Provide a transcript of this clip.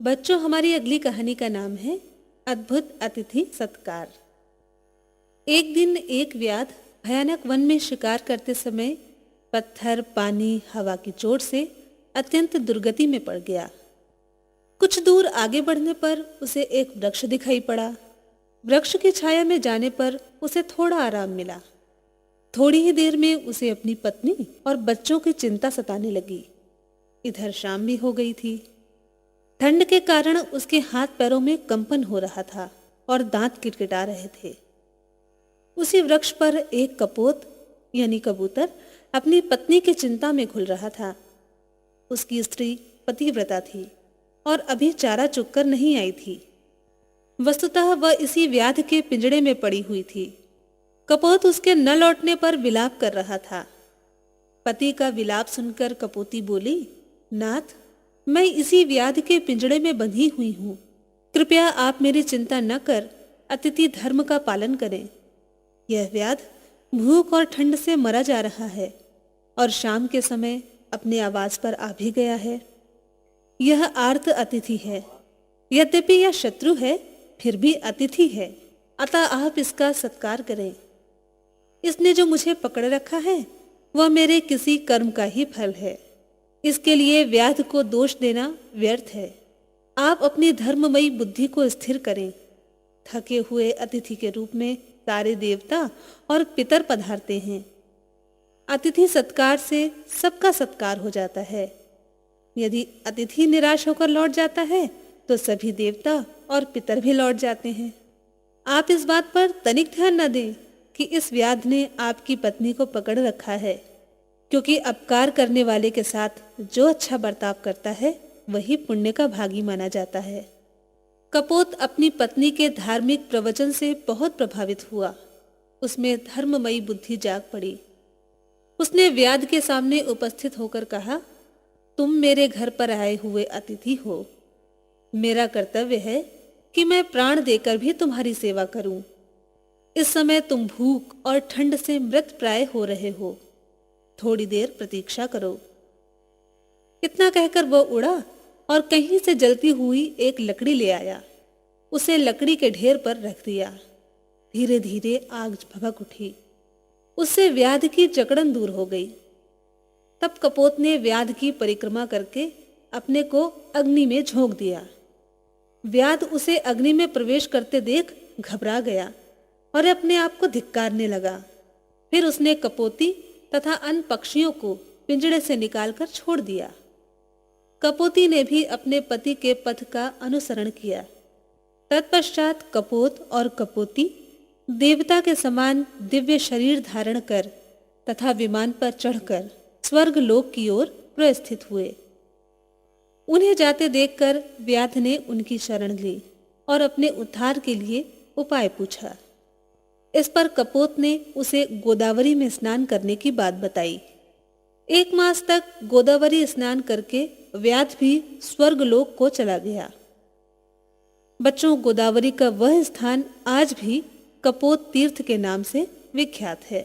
बच्चों, हमारी अगली कहानी का नाम है अद्भुत अतिथि सत्कार। एक दिन एक व्याध भयानक वन में शिकार करते समय पत्थर, पानी, हवा की चोट से अत्यंत दुर्गति में पड़ गया। कुछ दूर आगे बढ़ने पर उसे एक वृक्ष दिखाई पड़ा। वृक्ष की छाया में जाने पर उसे थोड़ा आराम मिला। थोड़ी ही देर में उसे अपनी पत्नी और बच्चों की चिंता सताने लगी। इधर शाम भी हो गई थी। ठंड के कारण उसके हाथ पैरों में कंपन हो रहा था और दांत किटकिटा रहे थे। उसी वृक्ष पर एक कपोत यानी कबूतर अपनी पत्नी की चिंता में घुल रहा था। उसकी स्त्री पतिव्रता थी और अभी चारा चुगकर नहीं आई थी। वस्तुतः वह इसी व्याध के पिंजड़े में पड़ी हुई थी। कपोत उसके न लौटने पर विलाप कर रहा था। पति का विलाप सुनकर कपोती बोली, नाथ, मैं इसी व्याध के पिंजड़े में बंधी हुई हूं। कृपया आप मेरी चिंता न कर अतिथि धर्म का पालन करें। यह व्याध भूख और ठंड से मरा जा रहा है और शाम के समय अपने आवास पर आ भी गया है। यह आर्त अतिथि है। यद्यपि यह शत्रु है, फिर भी अतिथि है, अतः आप इसका सत्कार करें। इसने जो मुझे पकड़ रखा है वह मेरे किसी कर्म का ही फल है। इसके लिए व्याध को दोष देना व्यर्थ है। आप अपनी धर्ममयी बुद्धि को स्थिर करें। थके हुए अतिथि के रूप में सारे देवता और पितर पधारते हैं। अतिथि सत्कार से सबका सत्कार हो जाता है। यदि अतिथि निराश होकर लौट जाता है तो सभी देवता और पितर भी लौट जाते हैं। आप इस बात पर तनिक ध्यान न दें कि इस व्याध ने आपकी पत्नी को पकड़ रखा है, क्योंकि अपकार करने वाले के साथ जो अच्छा बर्ताव करता है वही पुण्य का भागी माना जाता है। कपोत अपनी पत्नी के धार्मिक प्रवचन से बहुत प्रभावित हुआ। उसमें धर्ममयी बुद्धि जाग पड़ी। उसने व्याध के सामने उपस्थित होकर कहा, तुम मेरे घर पर आए हुए अतिथि हो। मेरा कर्तव्य है कि मैं प्राण देकर भी तुम्हारी सेवा करूं। इस समय तुम भूख और ठंड से मृत प्राय हो रहे हो। थोड़ी देर प्रतीक्षा करो। इतना कहकर वह उड़ा और कहीं से जलती हुई एक लकड़ी ले आया। उसे लकड़ी के ढेर पर रख दिया। धीरे धीरे आग भभक उठी। उससे व्याध की जकड़न दूर हो गई। तब कपोत ने व्याध की परिक्रमा करके अपने को अग्नि में झोंक दिया। व्याध उसे अग्नि में प्रवेश करते देख घबरा गया और अपने आप को धिक्कारने लगा। फिर उसने कपोती तथा अन्य पक्षियों को पिंजड़े से निकालकर छोड़ दिया। कपोती ने भी अपने पति के पथ का अनुसरण किया। तत्पश्चात कपोत और कपोती देवता के समान दिव्य शरीर धारण कर तथा विमान पर चढ़कर स्वर्ग लोक की ओर प्रस्थित हुए। उन्हें जाते देखकर व्याध ने उनकी शरण ली और अपने उद्धार के लिए उपाय पूछा। इस पर कपोत ने उसे गोदावरी में स्नान करने की बात बताई। 1 मास तक गोदावरी स्नान करके व्याध भी स्वर्गलोक को चला गया। बच्चों, गोदावरी का वह स्थान आज भी कपोत तीर्थ के नाम से विख्यात है।